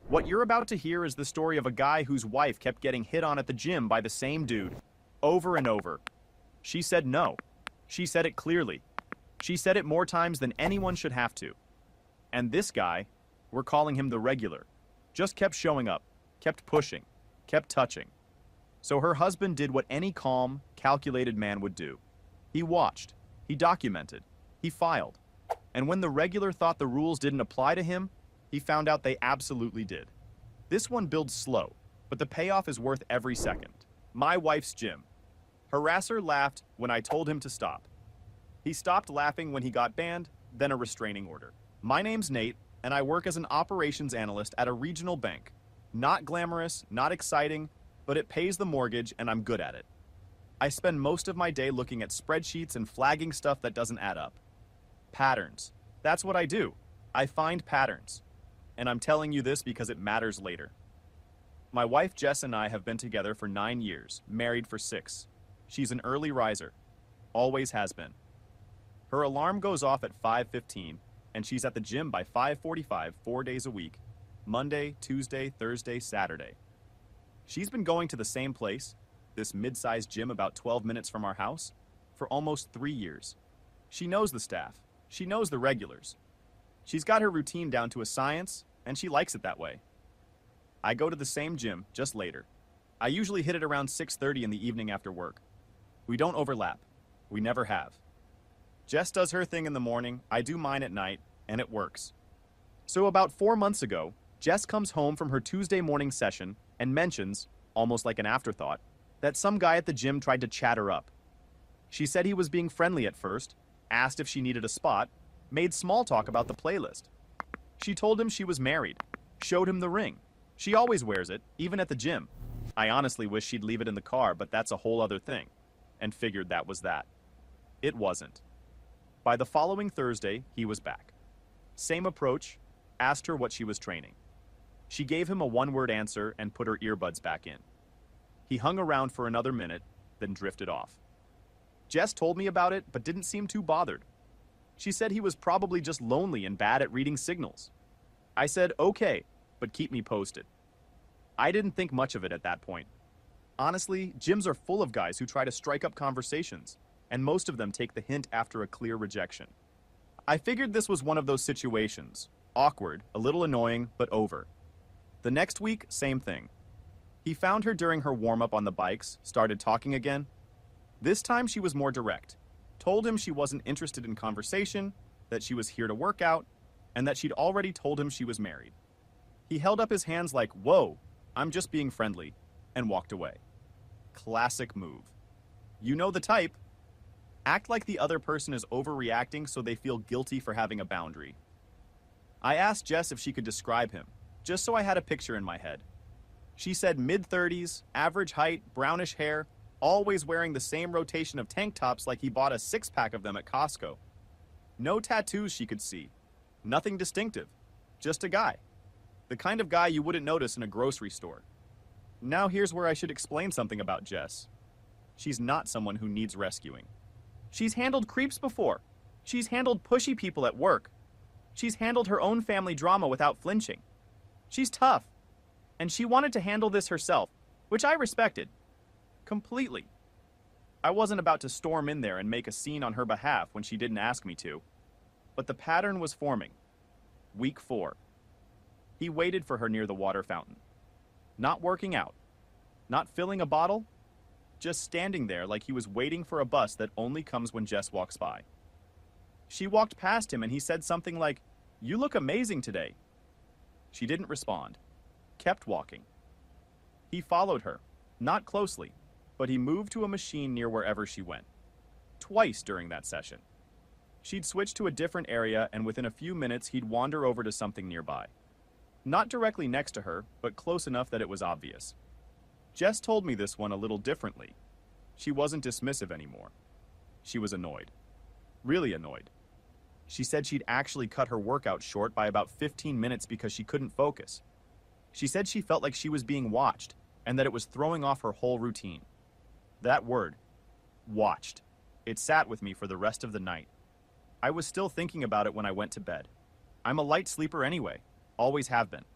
What you're about to hear is the story of a guy whose wife kept getting hit on at the gym by the same dude, over and over. She said no. She said it clearly. She said it more times than anyone should have to. And this guy, we're calling him the regular, just kept showing up, kept pushing, kept touching. So her husband did what any calm, calculated man would do. He watched, he documented, he filed. And when the regular thought the rules didn't apply to him, he found out they absolutely did. This one builds slow, but the payoff is worth every second. My wife's gym. Harasser laughed when I told him to stop. He stopped laughing when he got banned, then a restraining order. My name's Nate, and I work as an operations analyst at a regional bank. Not glamorous, not exciting, but it pays the mortgage and I'm good at it. I spend most of my day looking at spreadsheets and flagging stuff that doesn't add up. Patterns. That's what I do. I find patterns. And I'm telling you this because it matters later. My wife Jess and I have been together for 9 years, married for 6. She's an early riser. Always has been. Her alarm goes off at 5:15, and she's at the gym by 5:45 4 days a week, Monday, Tuesday, Thursday, Saturday. She's been going to the same place, this mid-sized gym about 12 minutes from our house, for almost 3 years. She knows the staff. She knows the regulars. She's got her routine down to a science, and she likes it that way. I go to the same gym, just later. I usually hit it around 6:30 in the evening after work. We don't overlap. We never have. Jess does her thing in the morning, I do mine at night, and it works. So about 4 months ago, Jess comes home from her Tuesday morning session and mentions, almost like an afterthought, that some guy at the gym tried to chat her up. She said he was being friendly at first, asked if she needed a spot, made small talk about the playlist. She told him she was married, showed him the ring. She always wears it, even at the gym. I honestly wish she'd leave it in the car, but that's a whole other thing, and figured that was that. It wasn't. By the following Thursday, he was back. Same approach, asked her what she was training. She gave him a one-word answer and put her earbuds back in. He hung around for another minute, then drifted off. Jess told me about it, but didn't seem too bothered. She said he was probably just lonely and bad at reading signals. I said, okay, but keep me posted. I didn't think much of it at that point. Honestly, gyms are full of guys who try to strike up conversations, and most of them take the hint after a clear rejection. I figured this was one of those situations. Awkward, a little annoying, but over. The next week, same thing. He found her during her warm-up on the bikes, started talking again. This time she was more direct. Told him she wasn't interested in conversation, that she was here to work out, and that she'd already told him she was married. He held up his hands like, whoa, I'm just being friendly, and walked away. Classic move. You know the type. Act like the other person is overreacting so they feel guilty for having a boundary. I asked Jess if she could describe him, just so I had a picture in my head. She said mid-30s, average height, brownish hair, always wearing the same rotation of tank tops like he bought a six-pack of them at Costco. No tattoos she could see. Nothing distinctive. Just a guy. The kind of guy you wouldn't notice in a grocery store. Now here's where I should explain something about Jess. She's not someone who needs rescuing. She's handled creeps before. She's handled pushy people at work. She's handled her own family drama without flinching. She's tough. And she wanted to handle this herself, which I respected. Completely. I wasn't about to storm in there and make a scene on her behalf when she didn't ask me to. But the pattern was forming. Week 4. He waited for her near the water fountain. Not working out. Not filling a bottle. Just standing there like he was waiting for a bus that only comes when Jess walks by. She walked past him and he said something like, "You look amazing today." She didn't respond. Kept walking. He followed her. Not closely, but he moved to a machine near wherever she went. Twice during that session. She'd switch to a different area and within a few minutes he'd wander over to something nearby. Not directly next to her, but close enough that it was obvious. Jess told me this one a little differently. She wasn't dismissive anymore. She was annoyed. Really annoyed. She said she'd actually cut her workout short by about 15 minutes because she couldn't focus. She said she felt like she was being watched and that it was throwing off her whole routine. That word, watched, it sat with me for the rest of the night. I was still thinking about it when I went to bed. I'm a light sleeper anyway, always have been.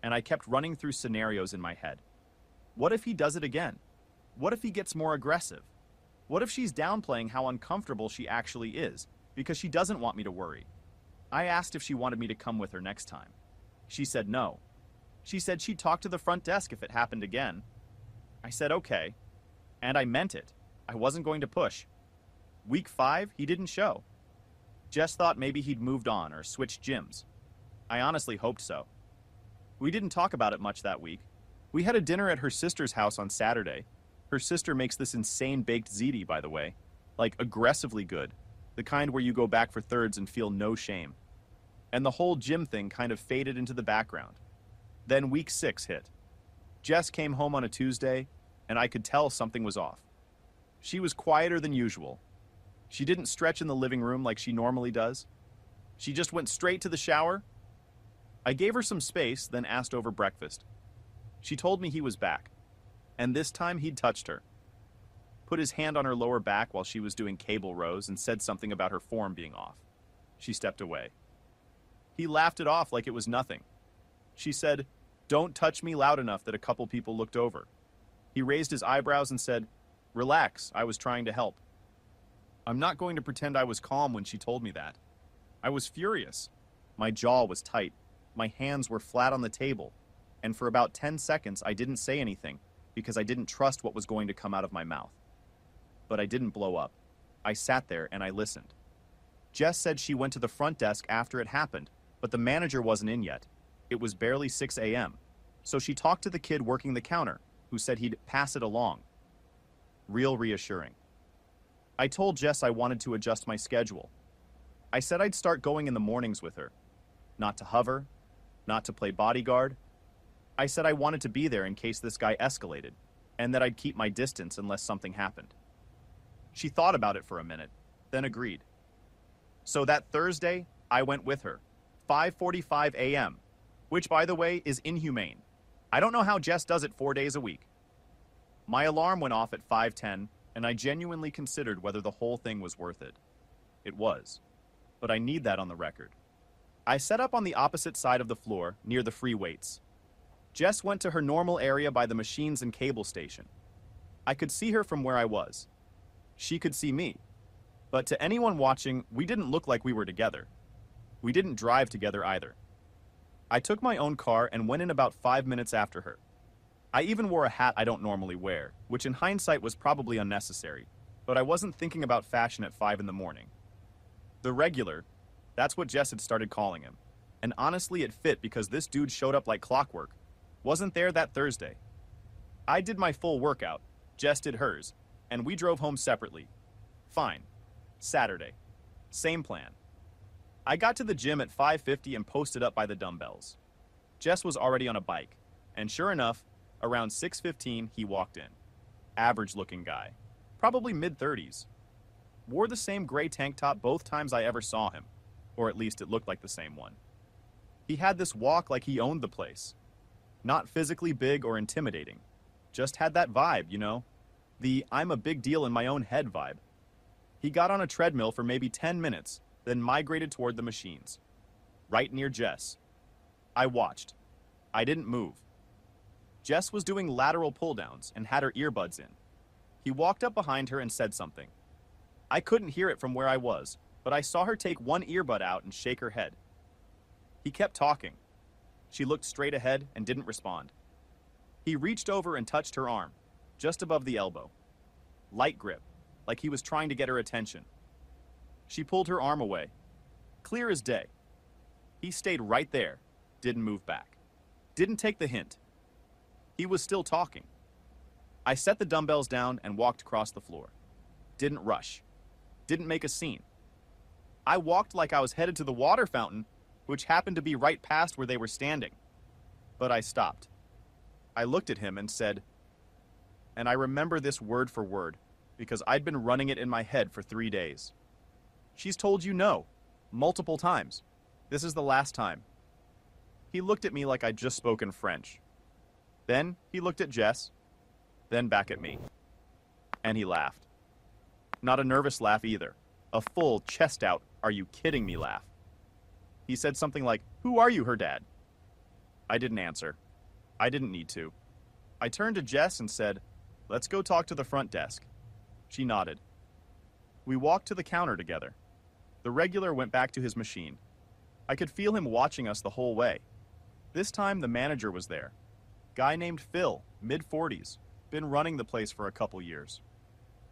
and I kept running through scenarios in my head. What if he does it again? What if he gets more aggressive? What if she's downplaying how uncomfortable she actually is because she doesn't want me to worry? I asked if she wanted me to come with her next time. She said no. She said she'd talk to the front desk if it happened again. I said okay, and I meant it. I wasn't going to push. Week 5, he didn't show. Jess thought maybe he'd moved on or switched gyms. I honestly hoped so. We didn't talk about it much that week. We had a dinner at her sister's house on Saturday. Her sister makes this insane baked ziti, by the way. Like, aggressively good. The kind where you go back for thirds and feel no shame. And the whole gym thing kind of faded into the background. Then week 6 hit. Jess came home on a Tuesday, and I could tell something was off. She was quieter than usual. She didn't stretch in the living room like she normally does. She just went straight to the shower. I gave her some space, then asked over breakfast. She told me he was back, and this time he'd touched her. Put his hand on her lower back while she was doing cable rows and said something about her form being off. She stepped away. He laughed it off like it was nothing. She said, "Don't touch me," loud enough that a couple people looked over. He raised his eyebrows and said, "Relax, I was trying to help." I'm not going to pretend I was calm when she told me that. I was furious. My jaw was tight. My hands were flat on the table. And for about 10 seconds, I didn't say anything because I didn't trust what was going to come out of my mouth. But I didn't blow up. I sat there and I listened. Jess said she went to the front desk after it happened, but the manager wasn't in yet. It was barely 6 a.m. So she talked to the kid working the counter, who said he'd pass it along. Real reassuring. I told Jess I wanted to adjust my schedule. I said I'd start going in the mornings with her. Not to hover, not to play bodyguard. I said I wanted to be there in case this guy escalated, and that I'd keep my distance unless something happened. She thought about it for a minute, then agreed. So that Thursday, I went with her, 5:45 a.m., which, by the way, is inhumane. I don't know how Jess does it 4 days a week. My alarm went off at 5:10, and I genuinely considered whether the whole thing was worth it. It was. But I need that on the record. I set up on the opposite side of the floor, near the free weights. Jess went to her normal area by the machines and cable station. I could see her from where I was. She could see me. But to anyone watching, we didn't look like we were together. We didn't drive together either. I took my own car and went in about 5 minutes after her. I even wore a hat I don't normally wear, which in hindsight was probably unnecessary, but I wasn't thinking about fashion at 5 in the morning. The regular, that's what Jess had started calling him. And honestly, it fit because this dude showed up like clockwork. Wasn't there that Thursday. I did my full workout, Jess did hers, and we drove home separately. Fine. Saturday. Same plan. I got to the gym at 5:50 and posted up by the dumbbells. Jess was already on a bike, and sure enough, around 6:15 he walked in. Average looking guy. Probably mid-30s. Wore the same gray tank top both times I ever saw him, or at least it looked like the same one. He had this walk like he owned the place. Not physically big or intimidating. Just had that vibe, you know? The I'm a big deal in my own head vibe. He got on a treadmill for maybe 10 minutes, then migrated toward the machines. Right near Jess. I watched. I didn't move. Jess was doing lateral pull-downs and had her earbuds in. He walked up behind her and said something. I couldn't hear it from where I was, but I saw her take one earbud out and shake her head. He kept talking. She looked straight ahead and didn't respond. He reached over and touched her arm, just above the elbow. Light grip, like he was trying to get her attention. She pulled her arm away. Clear as day. He stayed right there, didn't move back. Didn't take the hint. He was still talking. I set the dumbbells down and walked across the floor. Didn't rush. Didn't make a scene. I walked like I was headed to the water fountain, which happened to be right past where they were standing. But I stopped. I looked at him and said, and I remember this word for word, because I'd been running it in my head for 3 days. She's told you no, multiple times. This is the last time. He looked at me like I'd just spoken French. Then he looked at Jess, then back at me. And he laughed. Not a nervous laugh either. A full, chest out, are you kidding me laugh. He said something like, "Who are you, her dad?" I didn't answer. I didn't need to. I turned to Jess and said, "Let's go talk to the front desk." She nodded. We walked to the counter together. The regular went back to his machine. I could feel him watching us the whole way. This time the manager was there. Guy named Phil, mid-40s, been running the place for a couple years.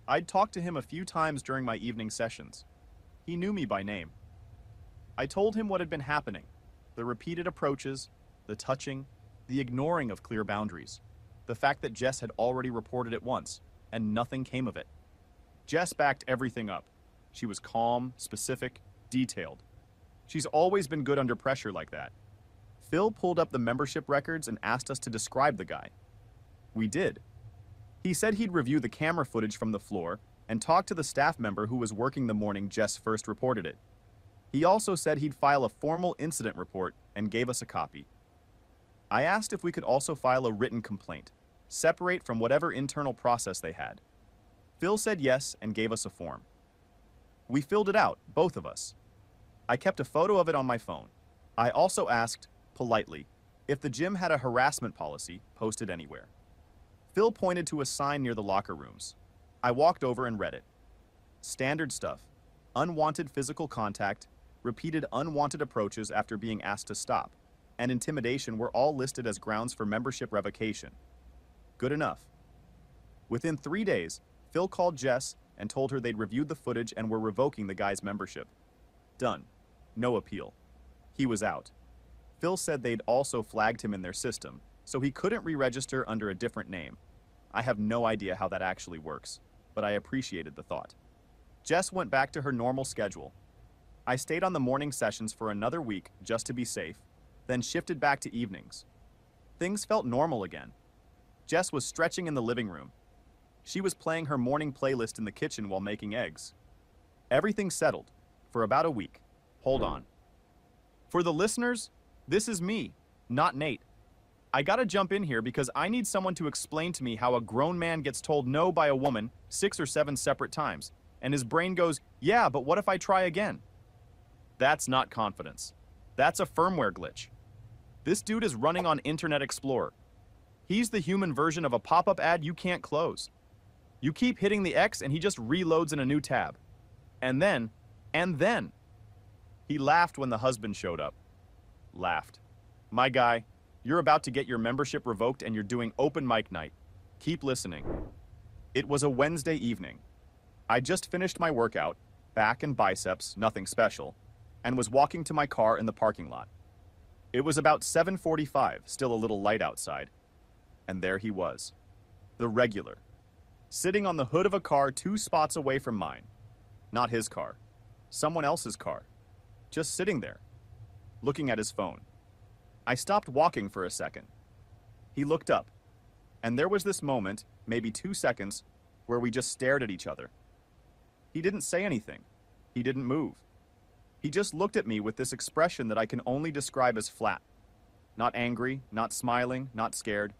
I'd talked to him a few times during my evening sessions. He knew me by name. I told him what had been happening, the repeated approaches, the touching, the ignoring of clear boundaries, the fact that Jess had already reported it once, and nothing came of it. Jess backed everything up. She was calm, specific, detailed. She's always been good under pressure like that. Phil pulled up the membership records and asked us to describe the guy. We did. He said he'd review the camera footage from the floor and talk to the staff member who was working the morning Jess first reported it. He also said he'd file a formal incident report and gave us a copy. I asked if we could also file a written complaint, separate from whatever internal process they had. Phil said yes and gave us a form. We filled it out, both of us. I kept a photo of it on my phone. I also asked, politely, if the gym had a harassment policy posted anywhere. Phil pointed to a sign near the locker rooms. I walked over and read it. Standard stuff. Unwanted physical contact, repeated unwanted approaches after being asked to stop, and intimidation were all listed as grounds for membership revocation. Good enough. Within 3 days, Phil called Jess and told her they'd reviewed the footage and were revoking the guy's membership. Done. No appeal. He was out. Phil said they'd also flagged him in their system, so he couldn't re-register under a different name. I have no idea how that actually works, but I appreciated the thought. Jess went back to her normal schedule. I stayed on the morning sessions for another week just to be safe, then shifted back to evenings. Things felt normal again. Jess was stretching in the living room. She was playing her morning playlist in the kitchen while making eggs. Everything settled for about a week. Hold on. For the listeners, this is me, not Nate. I gotta jump in here because I need someone to explain to me how a grown man gets told no by a woman 6 or 7 separate times, and his brain goes, yeah, but what if I try again? That's not confidence. That's a firmware glitch. This dude is running on Internet Explorer. He's the human version of a pop-up ad you can't close. You keep hitting the X and he just reloads in a new tab. And then. He laughed when the husband showed up. Laughed. My guy, you're about to get your membership revoked and you're doing open mic night. Keep listening. It was a Wednesday evening. I just finished my workout, back and biceps, nothing special, and was walking to my car in the parking lot. It was about 7:45, still a little light outside. And there he was. The regular. Sitting on the hood of a car 2 spots away from mine. Not his car. Someone else's car. Just sitting there, looking at his phone. I stopped walking for a second. He looked up, and there was this moment, maybe 2 seconds, where we just stared at each other. He didn't say anything. He didn't move. He just looked at me with this expression that I can only describe as flat. Not angry, not smiling, not scared.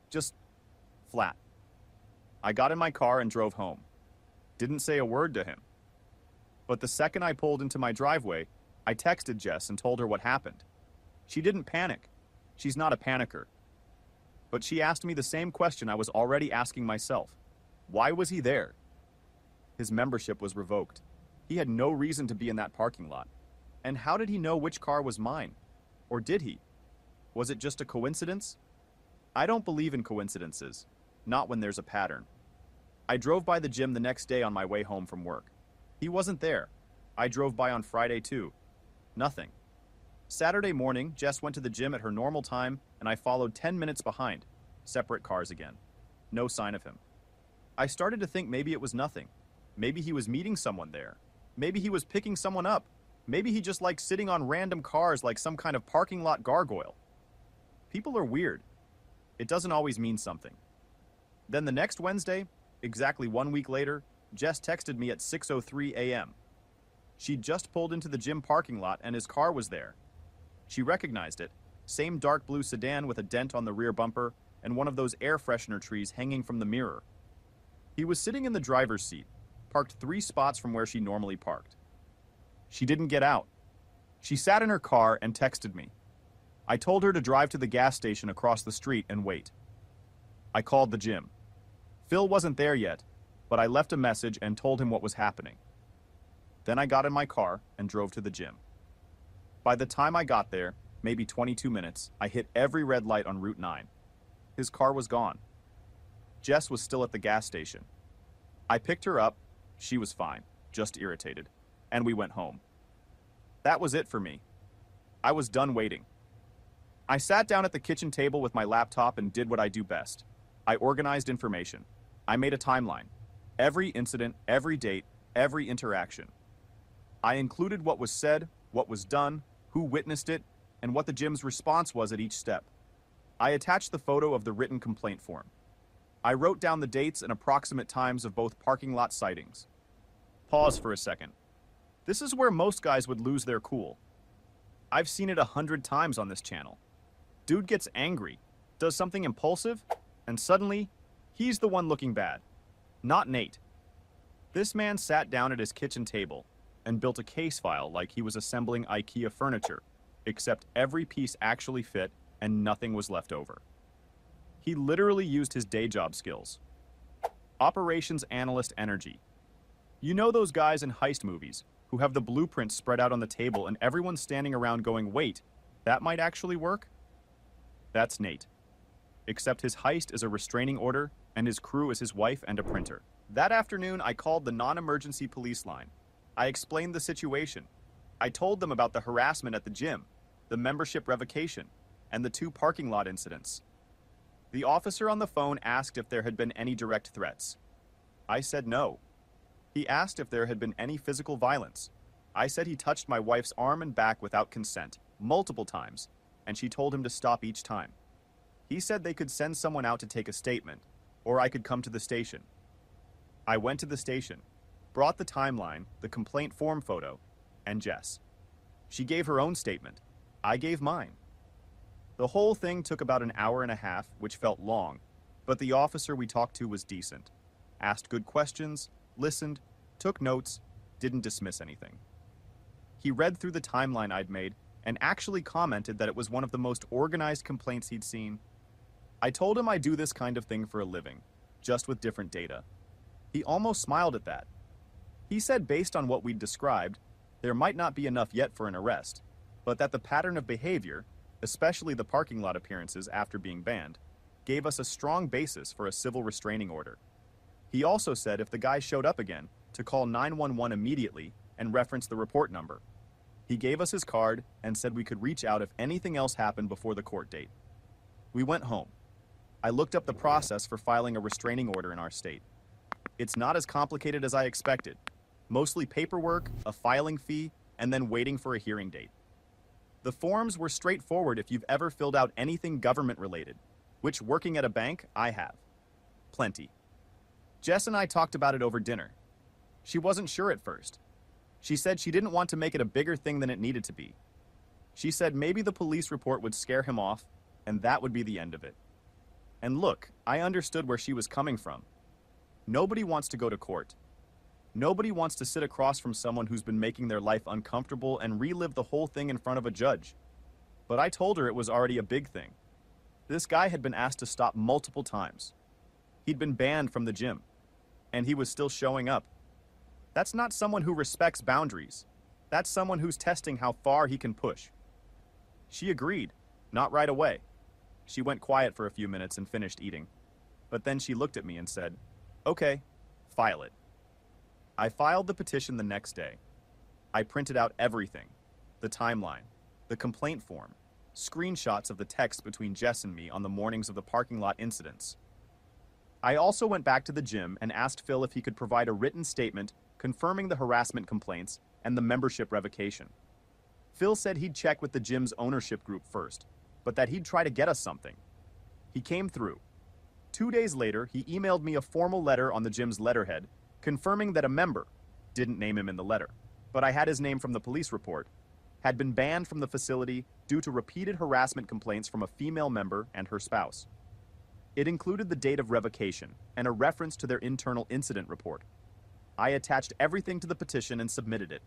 Just flat. I got in my car and drove home. Didn't say a word to him. But the second I pulled into my driveway, I texted Jess and told her what happened. She didn't panic. She's not a panicker. But she asked me the same question I was already asking myself. Why was he there? His membership was revoked. He had no reason to be in that parking lot. And how did he know which car was mine? Or did he? Was it just a coincidence? I don't believe in coincidences. Not when there's a pattern. I drove by the gym the next day on my way home from work. He wasn't there. I drove by on Friday too. Nothing. Saturday morning, Jess went to the gym at her normal time, and I followed 10 minutes behind. Separate cars again. No sign of him. I started to think maybe it was nothing. Maybe he was meeting someone there. Maybe he was picking someone up. Maybe he just liked sitting on random cars like some kind of parking lot gargoyle. People are weird. It doesn't always mean something. Then the next Wednesday, exactly 1 week later, Jess texted me at 6:03 a.m. She'd just pulled into the gym parking lot and his car was there. She recognized it. Same dark blue sedan with a dent on the rear bumper and one of those air freshener trees hanging from the mirror. He was sitting in the driver's seat, parked 3 spots from where she normally parked. She didn't get out. She sat in her car and texted me. I told her to drive to the gas station across the street and wait. I called the gym. Phil wasn't there yet, but I left a message and told him what was happening. Then I got in my car and drove to the gym. By the time I got there, maybe 22 minutes, I hit every red light on Route 9. His car was gone. Jess was still at the gas station. I picked her up. She was fine, just irritated, and we went home. That was it for me. I was done waiting. I sat down at the kitchen table with my laptop and did what I do best. I organized information. I made a timeline. Every incident, every date, every interaction. I included what was said, what was done, who witnessed it, and what the gym's response was at each step. I attached the photo of the written complaint form. I wrote down the dates and approximate times of both parking lot sightings. Pause for a second. This is where most guys would lose their cool. I've seen it 100 times on this channel. Dude gets angry, does something impulsive, and suddenly, he's the one looking bad. Not Nate. This man sat down at his kitchen table and built a case file like he was assembling IKEA furniture, except every piece actually fit and nothing was left over. He literally used his day job skills. Operations analyst energy. You know those guys in heist movies who have the blueprints spread out on the table and everyone's standing around going, wait, that might actually work? That's Nate. Except his heist is a restraining order and his crew is his wife and a printer. That afternoon, I called the non-emergency police line. I explained the situation. I told them about the harassment at the gym, the membership revocation, and the 2 parking lot incidents. The officer on the phone asked if there had been any direct threats. I said no. He asked if there had been any physical violence. I said he touched my wife's arm and back without consent, multiple times, and she told him to stop each time. He said they could send someone out to take a statement, or I could come to the station. I went to the station, brought the timeline, the complaint form photo, and Jess. She gave her own statement. I gave mine. The whole thing took about an hour and a half, which felt long, but the officer we talked to was decent. Asked good questions, listened, took notes, didn't dismiss anything. He read through the timeline I'd made and actually commented that it was one of the most organized complaints he'd seen. I told him I do this kind of thing for a living, just with different data. He almost smiled at that. He said based on what we'd described, there might not be enough yet for an arrest, but that the pattern of behavior, especially the parking lot appearances after being banned, gave us a strong basis for a civil restraining order. He also said if the guy showed up again, to call 911 immediately and reference the report number. He gave us his card and said we could reach out if anything else happened before the court date. We went home. I looked up the process for filing a restraining order in our state. It's not as complicated as I expected. Mostly paperwork, a filing fee, and then waiting for a hearing date. The forms were straightforward if you've ever filled out anything government-related, which working at a bank, I have. Plenty. Jess and I talked about it over dinner. She wasn't sure at first. She said she didn't want to make it a bigger thing than it needed to be. She said maybe the police report would scare him off, and that would be the end of it. And look, I understood where she was coming from. Nobody wants to go to court. Nobody wants to sit across from someone who's been making their life uncomfortable and relive the whole thing in front of a judge. But I told her it was already a big thing. This guy had been asked to stop multiple times. He'd been banned from the gym, and he was still showing up. That's not someone who respects boundaries. That's someone who's testing how far he can push. She agreed, not right away. She went quiet for a few minutes and finished eating. But then she looked at me and said, "Okay, file it." I filed the petition the next day. I printed out everything, the timeline, the complaint form, screenshots of the text between Jess and me on the mornings of the parking lot incidents. I also went back to the gym and asked Phil if he could provide a written statement confirming the harassment complaints and the membership revocation. Phil said he'd check with the gym's ownership group first, but that he'd try to get us something. He came through. 2 days later, he emailed me a formal letter on the gym's letterhead confirming that a member, didn't name him in the letter, but I had his name from the police report, had been banned from the facility due to repeated harassment complaints from a female member and her spouse. It included the date of revocation and a reference to their internal incident report. I attached everything to the petition and submitted it.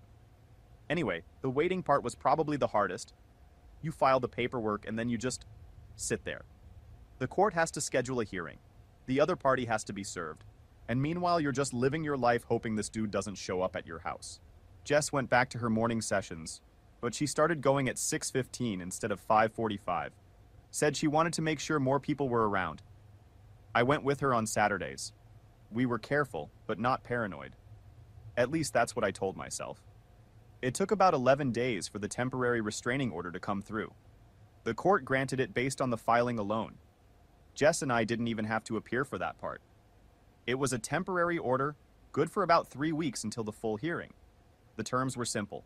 Anyway, the waiting part was probably the hardest. You file the paperwork and then you just sit there. The court has to schedule a hearing. The other party has to be served. And meanwhile, you're just living your life hoping this dude doesn't show up at your house. Jess went back to her morning sessions, but she started going at 6:15 instead of 5:45. Said she wanted to make sure more people were around. I went with her on Saturdays. We were careful, but not paranoid. At least that's what I told myself. It took about 11 days for the temporary restraining order to come through. The court granted it based on the filing alone. Jess and I didn't even have to appear for that part. It was a temporary order, good for about 3 weeks until the full hearing. The terms were simple.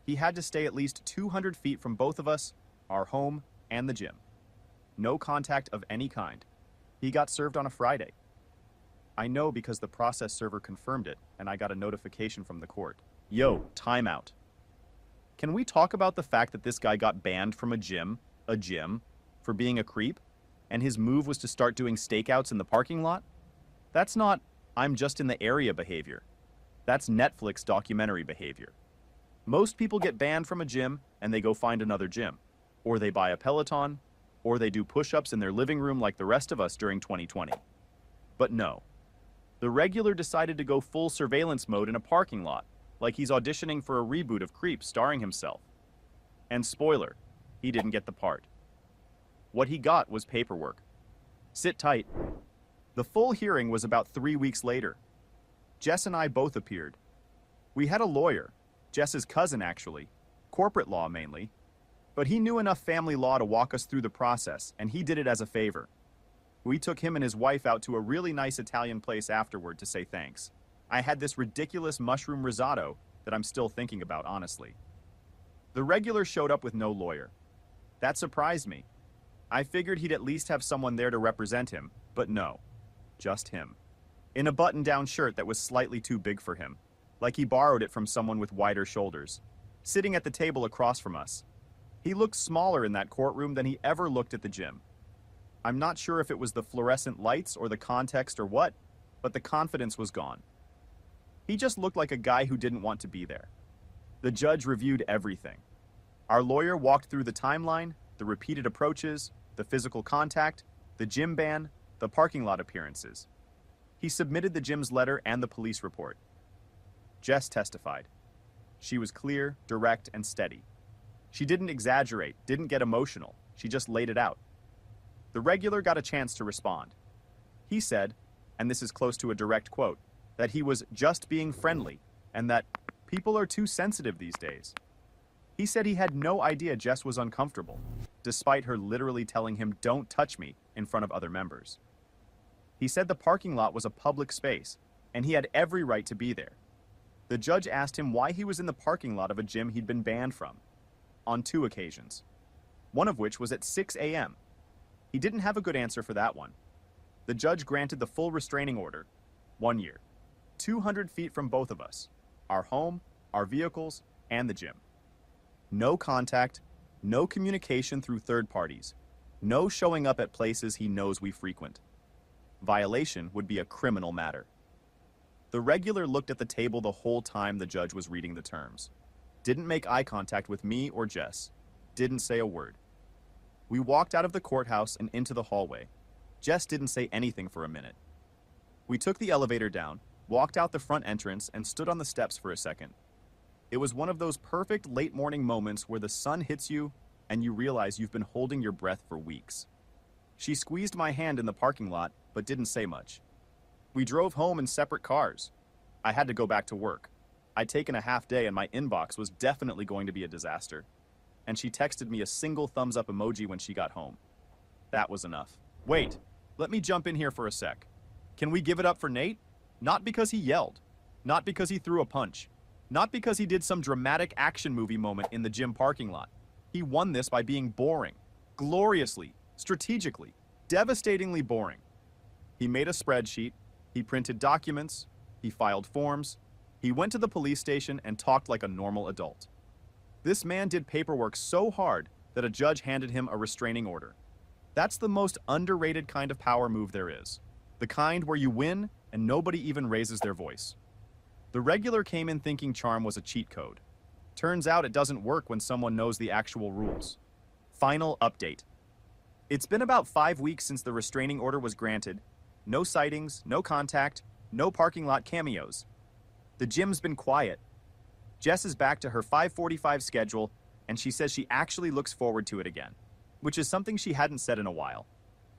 He had to stay at least 200 feet from both of us, our home, and the gym. No contact of any kind. He got served on a Friday. I know because the process server confirmed it, and I got a notification from the court. Yo, timeout. Can we talk about the fact that this guy got banned from a gym, for being a creep, and his move was to start doing stakeouts in the parking lot? That's not, I'm just in the area behavior. That's Netflix documentary behavior. Most people get banned from a gym and they go find another gym. Or they buy a Peloton, or they do push-ups in their living room like the rest of us during 2020. But no. The regular decided to go full surveillance mode in a parking lot, like he's auditioning for a reboot of Creep starring himself. And spoiler, he didn't get the part. What he got was paperwork. Sit tight. The full hearing was about 3 weeks later. Jess and I both appeared. We had a lawyer, Jess's cousin actually, corporate law mainly, but he knew enough family law to walk us through the process, and he did it as a favor. We took him and his wife out to a really nice Italian place afterward to say thanks. I had this ridiculous mushroom risotto that I'm still thinking about, honestly. The regular showed up with no lawyer. That surprised me. I figured he'd at least have someone there to represent him, but no. Just him. In a button-down shirt that was slightly too big for him, like he borrowed it from someone with wider shoulders, sitting at the table across from us. He looked smaller in that courtroom than he ever looked at the gym. I'm not sure if it was the fluorescent lights or the context or what, but the confidence was gone. He just looked like a guy who didn't want to be there. The judge reviewed everything. Our lawyer walked through the timeline, the repeated approaches, the physical contact, the gym ban, the parking lot appearances. He submitted the gym's letter and the police report. Jess testified. She was clear, direct, and steady. She didn't exaggerate, didn't get emotional. She just laid it out. The regular got a chance to respond. He said, and this is close to a direct quote, that he was just being friendly and that people are too sensitive these days. He said he had no idea Jess was uncomfortable, despite her literally telling him, "Don't touch me," in front of other members. He said the parking lot was a public space, and he had every right to be there. The judge asked him why he was in the parking lot of a gym he'd been banned from, on 2 occasions, one of which was at 6 a.m. He didn't have a good answer for that one. The judge granted the full restraining order, 1 year, 200 feet from both of us, our home, our vehicles, and the gym. No contact, no communication through third parties, no showing up at places he knows we frequent. Violation would be a criminal matter. The regular looked at the table the whole time the judge was reading the terms. Didn't make eye contact with me or Jess. Didn't say a word. We walked out of the courthouse and into the hallway. Jess didn't say anything for a minute. We took the elevator down, walked out the front entrance, and stood on the steps for a second. It was one of those perfect late morning moments where the sun hits you and you realize you've been holding your breath for weeks. She squeezed my hand in the parking lot, but didn't say much. We drove home in separate cars. I had to go back to work. I'd taken a half day and my inbox was definitely going to be a disaster. And she texted me a single thumbs up emoji when she got home. That was enough. Wait, let me jump in here for a sec. Can we give it up for Nate? Not because he yelled. Not because he threw a punch. Not because he did some dramatic action movie moment in the gym parking lot. He won this by being boring. Gloriously, strategically, devastatingly boring. He made a spreadsheet. He printed documents. He filed forms. He went to the police station and talked like a normal adult. This man did paperwork so hard that a judge handed him a restraining order. That's the most underrated kind of power move there is. The kind where you win and nobody even raises their voice. The regular came in thinking charm was a cheat code. Turns out it doesn't work when someone knows the actual rules. Final update. It's been about 5 weeks since the restraining order was granted. No sightings, no contact, no parking lot cameos. The gym's been quiet. Jess is back to her 5:45 schedule, and she says she actually looks forward to it again, which is something she hadn't said in a while.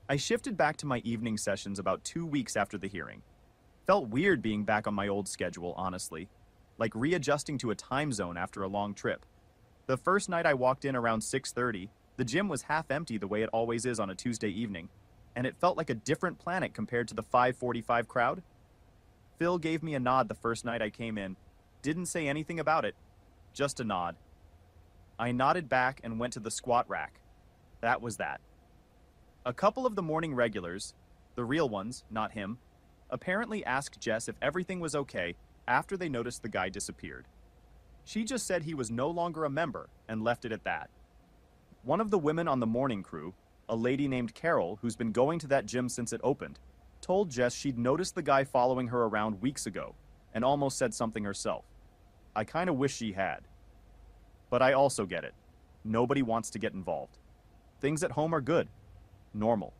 I shifted back to my evening sessions about 2 weeks after the hearing. Felt weird being back on my old schedule, honestly, like readjusting to a time zone after a long trip. The first night I walked in around 6:30, the gym was half empty the way it always is on a Tuesday evening, and it felt like a different planet compared to the 5:45 crowd. Phil gave me a nod the first night I came in, didn't say anything about it, just a nod. I nodded back and went to the squat rack. That was that. A couple of the morning regulars, the real ones, not him, apparently asked Jess if everything was okay after they noticed the guy disappeared. She just said he was no longer a member and left it at that. One of the women on the morning crew, a lady named Carol who's been going to that gym since it opened, told Jess she'd noticed the guy following her around weeks ago and almost said something herself. I kind of wish she had. But I also get it. Nobody wants to get involved. Things at home are good. Normal.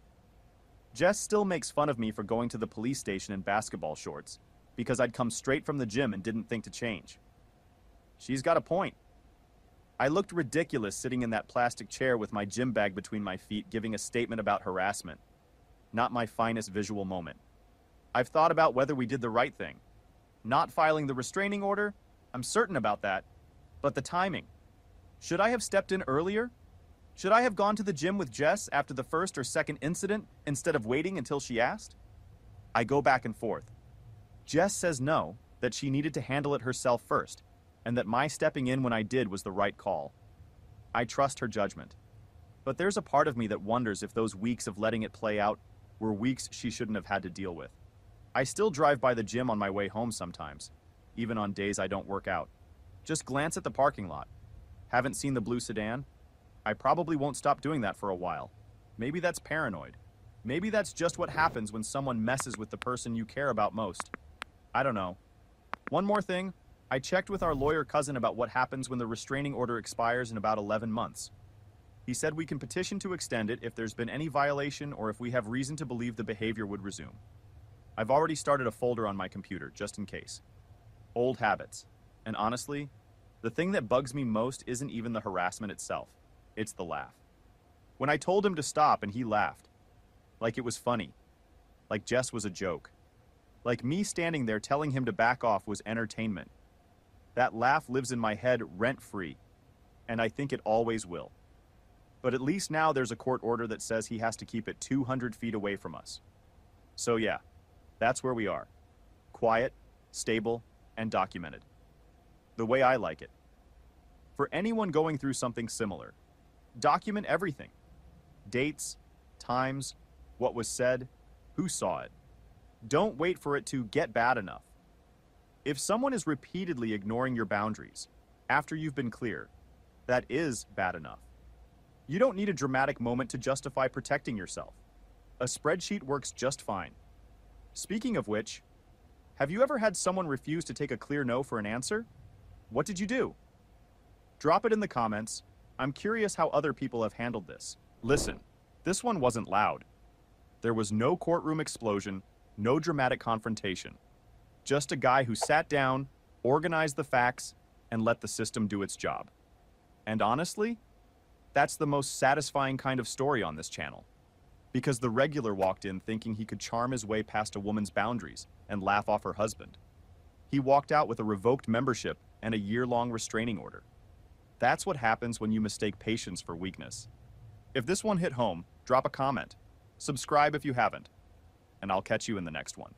Jess still makes fun of me for going to the police station in basketball shorts because I'd come straight from the gym and didn't think to change. She's got a point. I looked ridiculous sitting in that plastic chair with my gym bag between my feet giving a statement about harassment. Not my finest visual moment. I've thought about whether we did the right thing. Not filing the restraining order, I'm certain about that. But the timing. Should I have stepped in earlier? Should I have gone to the gym with Jess after the first or second incident instead of waiting until she asked? I go back and forth. Jess says no, that she needed to handle it herself first, and that my stepping in when I did was the right call. I trust her judgment. But there's a part of me that wonders if those weeks of letting it play out were weeks she shouldn't have had to deal with. I still drive by the gym on my way home sometimes, even on days I don't work out. Just glance at the parking lot. Haven't seen the blue sedan? I probably won't stop doing that for a while. Maybe that's paranoid. Maybe that's just what happens when someone messes with the person you care about most. I don't know. One more thing. I checked with our lawyer cousin about what happens when the restraining order expires in about 11 months. He said we can petition to extend it if there's been any violation or if we have reason to believe the behavior would resume. I've already started a folder on my computer, just in case. Old habits. And honestly, the thing that bugs me most isn't even the harassment itself. It's the laugh. When I told him to stop and he laughed. Like it was funny. Like Jess was a joke. Like me standing there telling him to back off was entertainment. That laugh lives in my head rent-free. And I think it always will. But at least now there's a court order that says he has to keep it 200 feet away from us. So yeah, that's where we are. Quiet, stable, and documented. The way I like it. For anyone going through something similar, document everything. Dates, times, what was said, who saw it. Don't wait for it to get bad enough. If someone is repeatedly ignoring your boundaries after you've been clear, that is bad enough. You don't need a dramatic moment to justify protecting yourself. A spreadsheet works just fine. Speaking of which, have you ever had someone refuse to take a clear no for an answer? What did you do? Drop it in the comments. I'm curious how other people have handled this. Listen, this one wasn't loud. There was no courtroom explosion, no dramatic confrontation. Just a guy who sat down, organized the facts, and let the system do its job. And honestly, that's the most satisfying kind of story on this channel. Because the regular walked in thinking he could charm his way past a woman's boundaries and laugh off her husband. He walked out with a revoked membership and a year-long restraining order. That's what happens when you mistake patience for weakness. If this one hit home, drop a comment. Subscribe if you haven't. And I'll catch you in the next one.